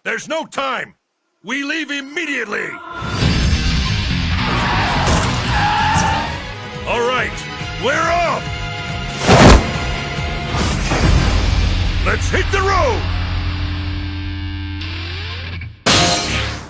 There's no time! We leave immediately! Alright, we're off! Let's hit the road!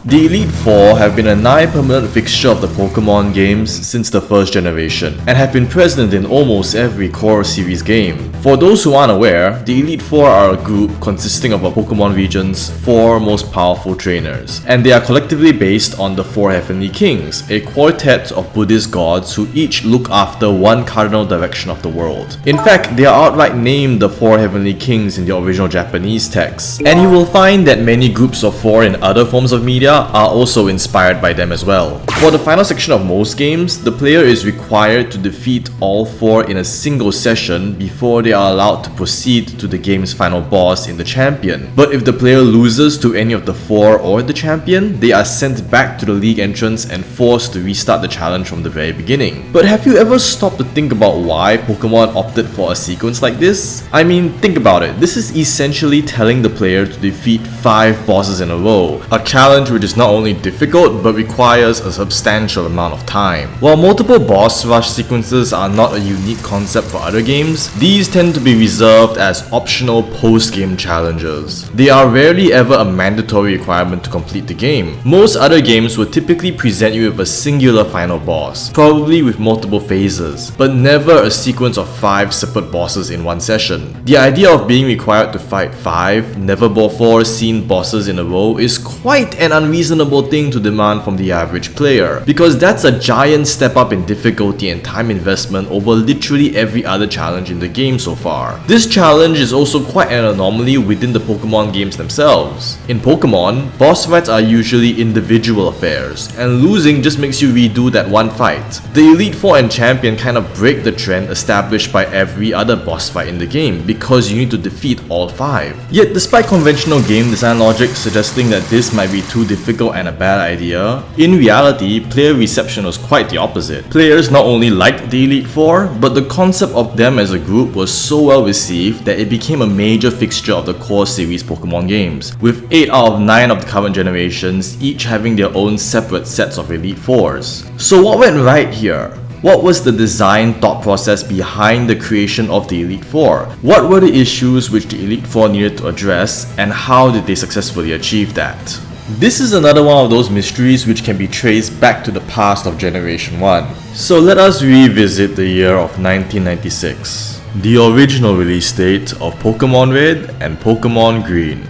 The Elite Four have been a nigh-permanent fixture of the Pokémon games since the first generation, and have been present in almost every core series game. For those who aren't aware, the Elite Four are a group consisting of a Pokémon region's 4 most powerful trainers, and they are collectively based on the 4 Heavenly Kings, a quartet of Buddhist gods who each look after one cardinal direction of the world. In fact, they are outright named the 4 Heavenly Kings in the original Japanese text, and you will find that many groups of 4 in other forms of media are also inspired by them as well. For the final section of most games, the player is required to defeat all 4 in a single session before they are allowed to proceed to the game's final boss in the champion. But if the player loses to any of the 4 or the champion, they are sent back to the league entrance and forced to restart the challenge from the very beginning. But have you ever stopped to think about why Pokemon opted for a sequence like this? I mean, think about it. This is essentially telling the player to defeat 5 bosses in a row, a challenge which is not only difficult but requires a substantial amount of time. While multiple boss rush sequences are not a unique concept for other games, these tend to be reserved as optional post-game challenges. They are rarely ever a mandatory requirement to complete the game. Most other games would typically present you with a singular final boss, probably with multiple phases, but never a sequence of 5 separate bosses in one session. The idea of being required to fight 5, never before seen bosses in a row is quite an unreasonable thing to demand from the average player, because that's a giant step up in difficulty and time investment over literally every other challenge in the game so far. This challenge is also quite an anomaly within the Pokemon games themselves. In Pokemon, boss fights are usually individual affairs, and losing just makes you redo that one fight. The Elite Four and Champion kind of break the trend established by every other boss fight in the game, because you need to defeat all 5. Yet despite conventional game design logic suggesting that this might be too difficult and a bad idea, in reality, player reception was quite the opposite. Players not only liked the Elite Four, but the concept of them as a group was so well received that it became a major fixture of the core series Pokemon games, with 8 out of 9 of the current generations each having their own separate sets of Elite Fours. So what went right here? What was the design thought process behind the creation of the Elite Four? What were the issues which the Elite Four needed to address, and how did they successfully achieve that? This is another one of those mysteries which can be traced back to the past of Generation 1. So let us revisit the year of 1996, the original release date of Pokémon Red and Pokémon Green.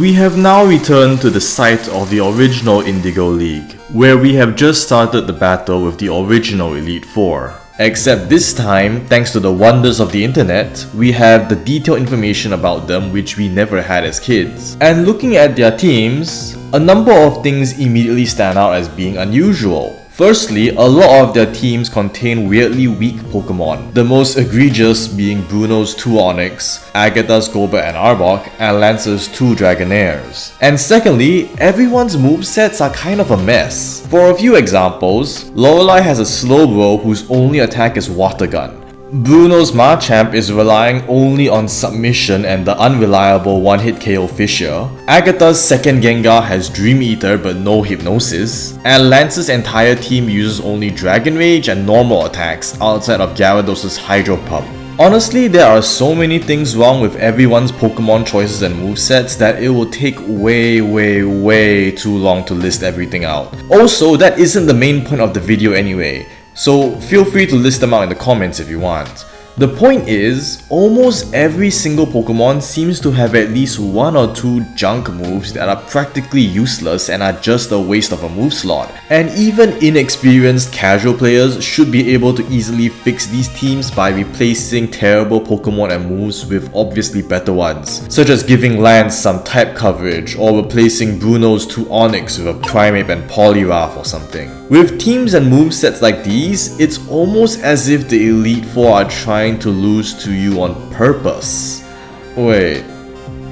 We have now returned to the site of the original Indigo League, where we have just started the battle with the original Elite Four. Except this time, thanks to the wonders of the internet, we have the detailed information about them which we never had as kids. And looking at their teams, a number of things immediately stand out as being unusual. Firstly, a lot of their teams contain weirdly weak Pokemon, the most egregious being Bruno's 2 Onix, Agatha's Golbat and Arbok, and Lance's 2 Dragonairs. And secondly, everyone's movesets are kind of a mess. For a few examples, Lorelei has a Slowbro whose only attack is Water Gun. Bruno's Machamp is relying only on submission and the unreliable one-hit KO Fissure. Agatha's second Gengar has Dream Eater but no Hypnosis. And Lance's entire team uses only Dragon Rage and normal attacks outside of Gyarados' Hydro Pump. Honestly, there are so many things wrong with everyone's Pokemon choices and movesets that it will take way too long to list everything out. Also, that isn't the main point of the video anyway, so feel free to list them out in the comments if you want. The point is, almost every single Pokemon seems to have at least 1 or 2 junk moves that are practically useless and are just a waste of a move slot. And even inexperienced casual players should be able to easily fix these teams by replacing terrible Pokemon and moves with obviously better ones, such as giving Lance some type coverage or replacing Bruno's 2 Onix with a Primeape and Poliwrath or something. With teams and movesets like these, it's almost as if the Elite Four are trying to lose to you on purpose. Wait,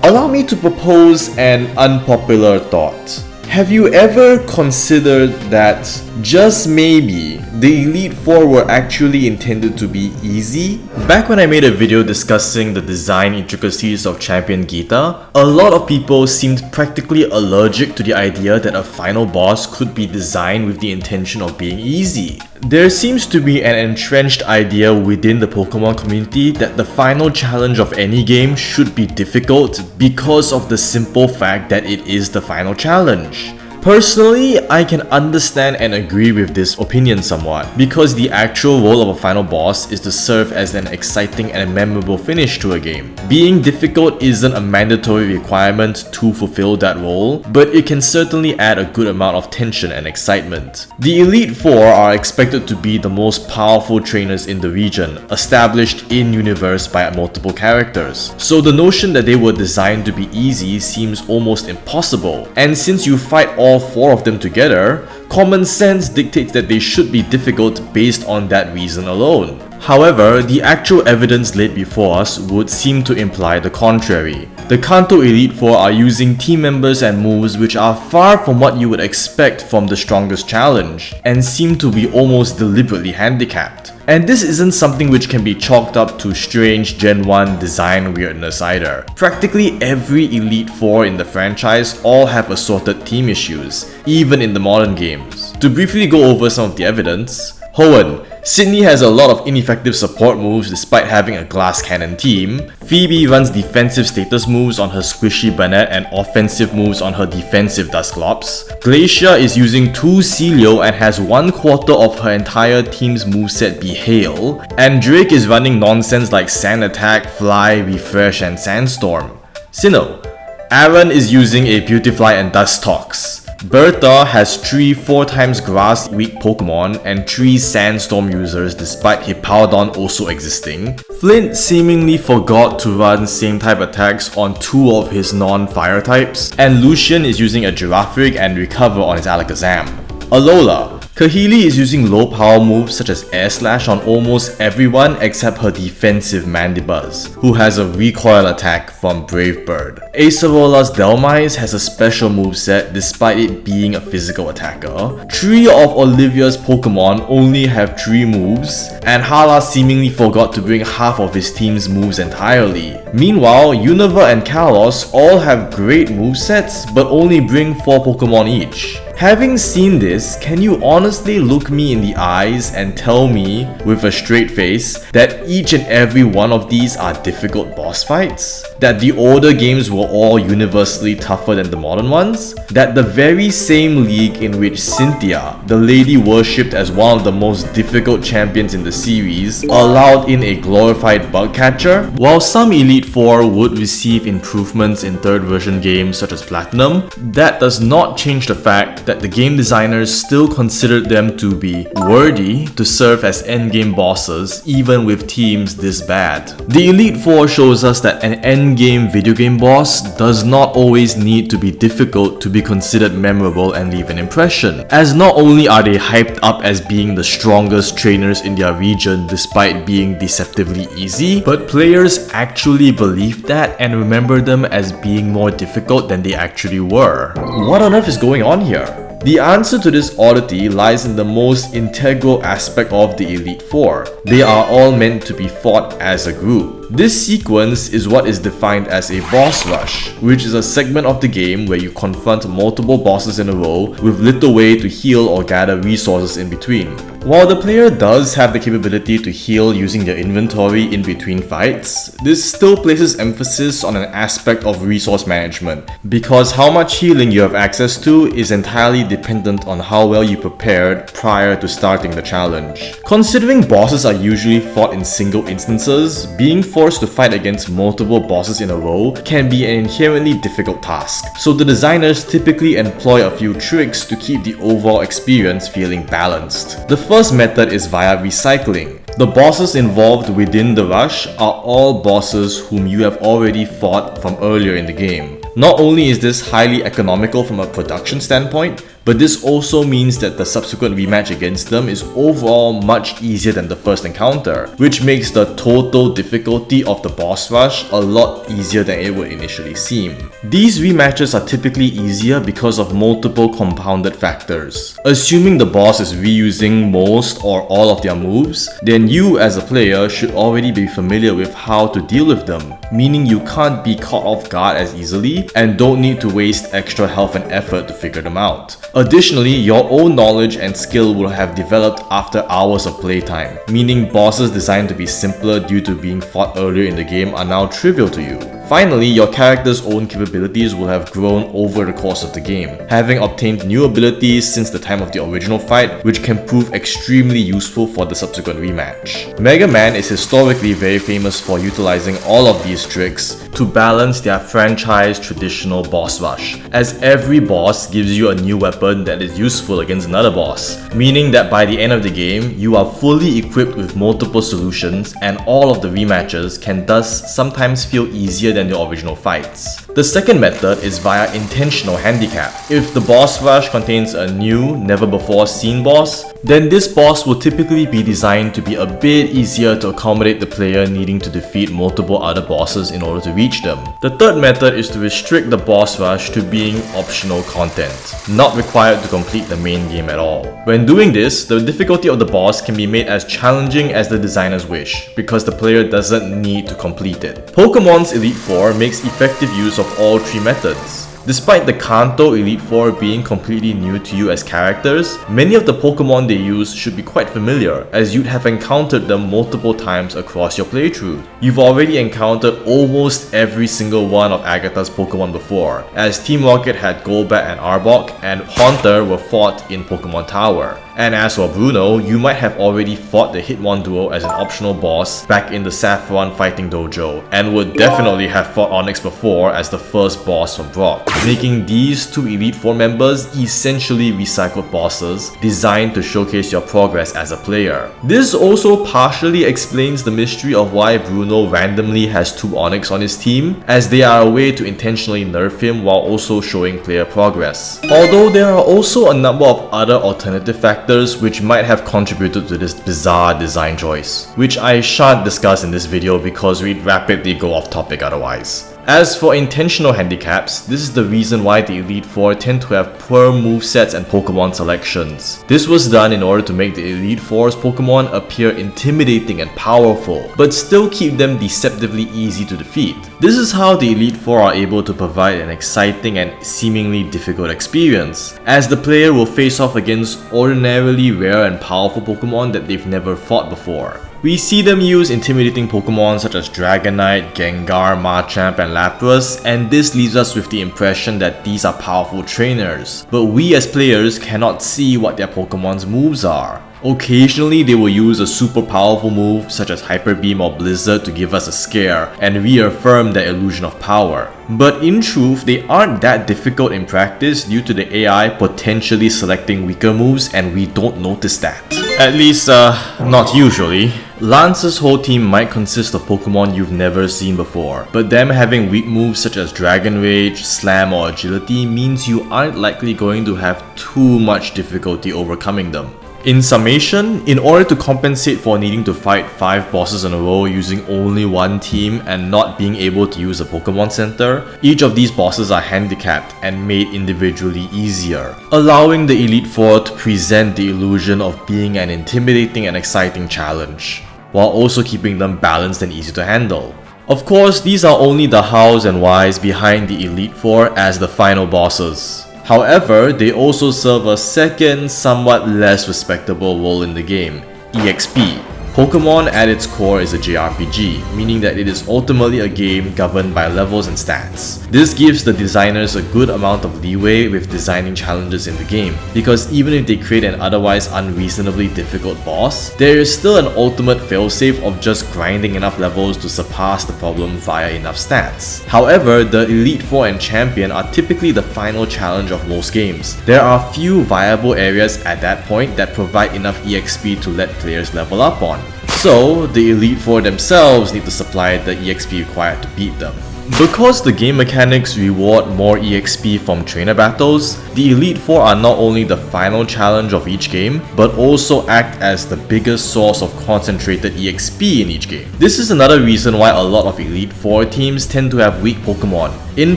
allow me to propose an unpopular thought. Have you ever considered that just maybe the Elite Four were actually intended to be easy? Back when I made a video discussing the design intricacies of Champion Gita, a lot of people seemed practically allergic to the idea that a final boss could be designed with the intention of being easy. There seems to be an entrenched idea within the Pokemon community that the final challenge of any game should be difficult because of the simple fact that it is the final challenge. Personally, I can understand and agree with this opinion somewhat, because the actual role of a final boss is to serve as an exciting and memorable finish to a game. Being difficult isn't a mandatory requirement to fulfill that role, but it can certainly add a good amount of tension and excitement. The Elite Four are expected to be the most powerful trainers in the region, established in-universe by multiple characters. So the notion that they were designed to be easy seems almost impossible, and since you fight all four of them together, common sense dictates that they should be difficult based on that reason alone. However, the actual evidence laid before us would seem to imply the contrary. The Kanto Elite Four are using team members and moves which are far from what you would expect from the strongest challenge, and seem to be almost deliberately handicapped. And this isn't something which can be chalked up to strange Gen 1 design weirdness either. Practically every Elite Four in the franchise all have assorted team issues, even in the modern games. To briefly go over some of the evidence, Hoenn. Sydney has a lot of ineffective support moves despite having a glass cannon team. Phoebe runs defensive status moves on her squishy Banette and offensive moves on her defensive Dusclops. Glacia is using 2 Celio and has 1/4 of her entire team's moveset be Hail. And Drake is running nonsense like Sand Attack, Fly, Refresh and Sandstorm. Sinnoh. Aaron is using a Beautifly and Dustox. Bertha has 3 4x grass weak Pokemon and 3 Sandstorm users despite Hippowdon also existing. Flint seemingly forgot to run same type attacks on 2 of his non-fire types, and Lucian is using a Girafarig and Recover on his Alakazam. Alola. Kahili is using low power moves such as Air Slash on almost everyone except her defensive Mandibuzz, who has a recoil attack from Brave Bird. Acerola's Delmise has a special moveset despite it being a physical attacker. 3 of Olivia's Pokemon only have 3 moves, and Hala seemingly forgot to bring half of his team's moves entirely. Meanwhile, Unova and Kalos all have great movesets but only bring 4 Pokemon each. Having seen this, can you honestly look me in the eyes and tell me, with a straight face, that each and every one of these are difficult boss fights? That the older games were all universally tougher than the modern ones? That the very same league in which Cynthia, the lady worshipped as one of the most difficult champions in the series, allowed in a glorified bug catcher? While some Elite Four would receive improvements in third version games such as Platinum, that does not change the fact that the game designers still considered them to be worthy to serve as endgame bosses even with teams this bad. The Elite Four shows us that an endgame video game boss does not always need to be difficult to be considered memorable and leave an impression, as not only are they hyped up as being the strongest trainers in their region despite being deceptively easy, but players actually believe that and remember them as being more difficult than they actually were. What on earth is going on here? The answer to this oddity lies in the most integral aspect of the Elite Four. They are all meant to be fought as a group. This sequence is what is defined as a boss rush, which is a segment of the game where you confront multiple bosses in a row with little way to heal or gather resources in between. While the player does have the capability to heal using their inventory in between fights, this still places emphasis on an aspect of resource management, because how much healing you have access to is entirely dependent on how well you prepared prior to starting the challenge. Considering bosses are usually fought in single instances, being forced to fight against multiple bosses in a row can be an inherently difficult task, so the designers typically employ a few tricks to keep the overall experience feeling balanced. The first method is via recycling. The bosses involved within the rush are all bosses whom you have already fought from earlier in the game. Not only is this highly economical from a production standpoint, but this also means that the subsequent rematch against them is overall much easier than the first encounter, which makes the total difficulty of the boss rush a lot easier than it would initially seem. These rematches are typically easier because of multiple compounded factors. Assuming the boss is reusing most or all of their moves, then you as a player should already be familiar with how to deal with them, meaning you can't be caught off guard as easily and don't need to waste extra health and effort to figure them out. Additionally, your own knowledge and skill will have developed after hours of playtime, meaning bosses designed to be simpler due to being fought earlier in the game are now trivial to you. Finally, your character's own capabilities will have grown over the course of the game, having obtained new abilities since the time of the original fight, which can prove extremely useful for the subsequent rematch. Mega Man is historically very famous for utilizing all of these tricks to balance their franchise traditional boss rush, as every boss gives you a new weapon that is useful against another boss, meaning that by the end of the game, you are fully equipped with multiple solutions, and all of the rematches can thus sometimes feel easier than the original fights. The second method is via intentional handicap. If the boss rush contains a new, never before seen boss, then this boss will typically be designed to be a bit easier to accommodate the player needing to defeat multiple other bosses in order to reach them. The third method is to restrict the boss rush to being optional content, not required to complete the main game at all. When doing this, the difficulty of the boss can be made as challenging as the designers wish, because the player doesn't need to complete it. Pokemon's Elite Four makes effective use of all three methods. Despite the Kanto Elite Four being completely new to you as characters, many of the Pokemon they use should be quite familiar, as you'd have encountered them multiple times across your playthrough. You've already encountered almost every single one of Agatha's Pokemon before, as Team Rocket had Golbat and Arbok, and Haunter were fought in Pokemon Tower. And as for Bruno, you might have already fought the Hitmon duo as an optional boss back in the Saffron Fighting Dojo, and would definitely have fought Onyx before as the first boss from Brock, making these two Elite Four members essentially recycled bosses designed to showcase your progress as a player. This also partially explains the mystery of why Bruno randomly has two Onyx on his team, as they are a way to intentionally nerf him while also showing player progress. Although there are also a number of other alternative factors which might have contributed to this bizarre design choice, which I shan't discuss in this video because we'd rapidly go off topic otherwise. As for intentional handicaps, this is the reason why the Elite Four tend to have poor movesets and Pokemon selections. This was done in order to make the Elite Four's Pokemon appear intimidating and powerful, but still keep them deceptively easy to defeat. This is how the Elite Four are able to provide an exciting and seemingly difficult experience, as the player will face off against ordinarily rare and powerful Pokemon that they've never fought before. We see them use intimidating Pokemon such as Dragonite, Gengar, Machamp, and Lapras, and this leaves us with the impression that these are powerful trainers, but we as players cannot see what their Pokemon's moves are. Occasionally, they will use a super powerful move such as Hyper Beam or Blizzard to give us a scare and reaffirm their illusion of power. But in truth, they aren't that difficult in practice due to the AI potentially selecting weaker moves, and we don't notice that. At least, not usually. Lance's whole team might consist of Pokemon you've never seen before, but them having weak moves such as Dragon Rage, Slam, or Agility means you aren't likely going to have too much difficulty overcoming them. In summation, in order to compensate for needing to fight 5 bosses in a row using only one team and not being able to use a Pokemon Center, each of these bosses are handicapped and made individually easier, allowing the Elite Four to present the illusion of being an intimidating and exciting challenge, while also keeping them balanced and easy to handle. Of course, these are only the hows and whys behind the Elite Four as the final bosses. However, they also serve a second, somewhat less respectable role in the game, EXP. Pokemon at its core is a JRPG, meaning that it is ultimately a game governed by levels and stats. This gives the designers a good amount of leeway with designing challenges in the game, because even if they create an otherwise unreasonably difficult boss, there is still an ultimate failsafe of just grinding enough levels to surpass the problem via enough stats. However, the Elite Four and Champion are typically the final challenge of most games. There are few viable areas at that point that provide enough EXP to let players level up on. So, the Elite Four themselves need to supply the EXP required to beat them. Because the game mechanics reward more EXP from trainer battles, the Elite Four are not only the final challenge of each game, but also act as the biggest source of concentrated EXP in each game. This is another reason why a lot of Elite Four teams tend to have weak Pokémon. In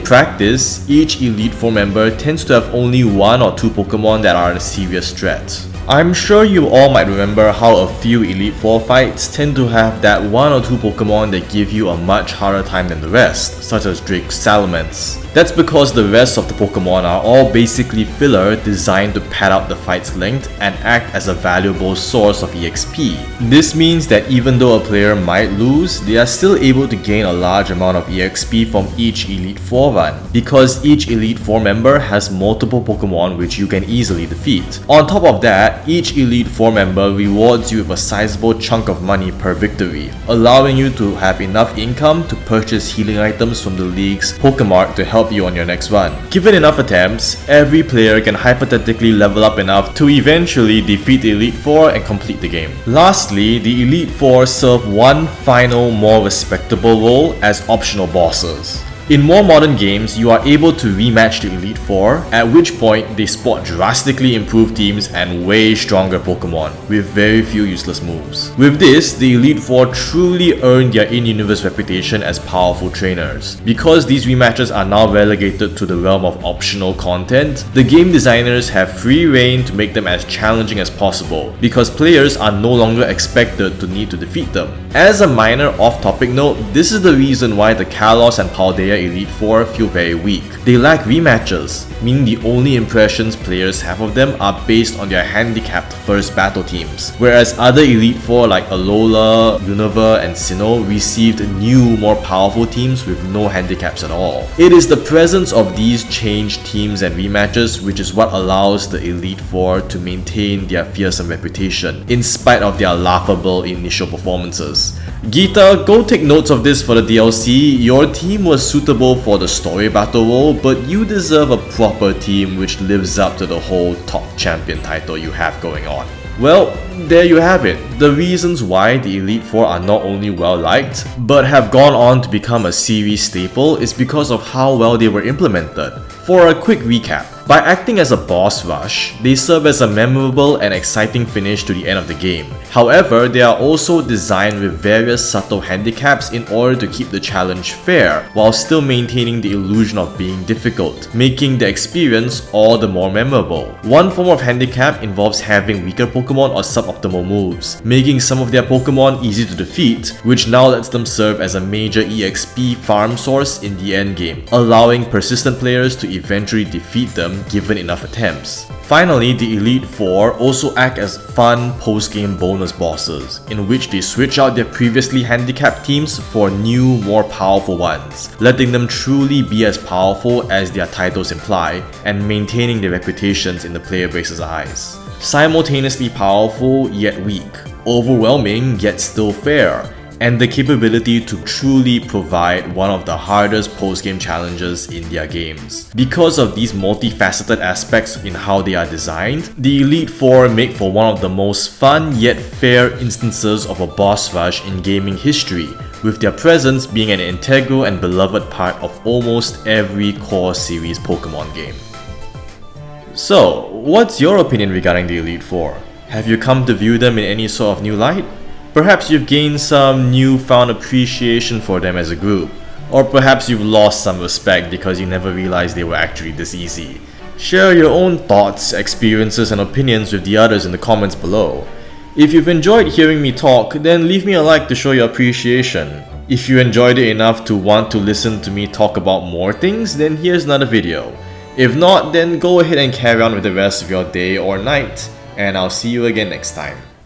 practice, each Elite Four member tends to have only 1 or 2 Pokémon that are a serious threat. I'm sure you all might remember how a few Elite Four fights tend to have that 1 or 2 Pokémon that give you a much harder time than the rest, such as Drake's Salamence. That's because the rest of the Pokémon are all basically filler designed to pad out the fight's length and act as a valuable source of EXP. This means that even though a player might lose, they are still able to gain a large amount of EXP from each Elite Four run, because each Elite Four member has multiple Pokémon which you can easily defeat. On top of that, each Elite Four member rewards you with a sizable chunk of money per victory, allowing you to have enough income to purchase healing items from the league's Pokemart to help you on your next run. Given enough attempts, every player can hypothetically level up enough to eventually defeat the Elite Four and complete the game. Lastly, the Elite Four serve one final, more respectable role as optional bosses. In more modern games, you are able to rematch the Elite Four, at which point they spot drastically improved teams and way stronger Pokemon, with very few useless moves. With this, the Elite Four truly earned their in-universe reputation as powerful trainers. Because these rematches are now relegated to the realm of optional content, the game designers have free reign to make them as challenging as possible, because players are no longer expected to need to defeat them. As a minor off-topic note, this is the reason why the Kalos and Paldea Elite Four feel very weak. They lack rematches, meaning the only impressions players have of them are based on their handicapped first battle teams, whereas other Elite Four like Alola, Unova, and Sinnoh received new, more powerful teams with no handicaps at all. It is the presence of these changed teams and rematches which is what allows the Elite Four to maintain their fearsome reputation, in spite of their laughable initial performances. Geeta, go take notes of this for the DLC. Your team was suitable for the story battle role, but you deserve a proper team which lives up to the whole top champion title you have going on. Well, there you have it. The reasons why the Elite Four are not only well liked, but have gone on to become a series staple is because of how well they were implemented. For a quick recap, by acting as a boss rush, they serve as a memorable and exciting finish to the end of the game. However, they are also designed with various subtle handicaps in order to keep the challenge fair, while still maintaining the illusion of being difficult, making the experience all the more memorable. One form of handicap involves having weaker Pokemon or suboptimal moves, making some of their Pokemon easy to defeat, which now lets them serve as a major EXP farm source in the endgame, allowing persistent players to eventually defeat them given enough attempts. Finally, the Elite Four also act as fun post-game bonus bosses, in which they switch out their previously handicapped teams for new, more powerful ones, letting them truly be as powerful as their titles imply, and maintaining their reputations in the player base's eyes. Simultaneously powerful yet weak, overwhelming yet still fair, and the capability to truly provide one of the hardest post-game challenges in their games. Because of these multifaceted aspects in how they are designed, the Elite Four make for one of the most fun yet fair instances of a boss rush in gaming history, with their presence being an integral and beloved part of almost every core series Pokemon game. So, what's your opinion regarding the Elite Four? Have you come to view them in any sort of new light? Perhaps you've gained some newfound appreciation for them as a group, or perhaps you've lost some respect because you never realized they were actually this easy. Share your own thoughts, experiences, and opinions with the others in the comments below. If you've enjoyed hearing me talk, then leave me a like to show your appreciation. If you enjoyed it enough to want to listen to me talk about more things, then here's another video. If not, then go ahead and carry on with the rest of your day or night, and I'll see you again next time.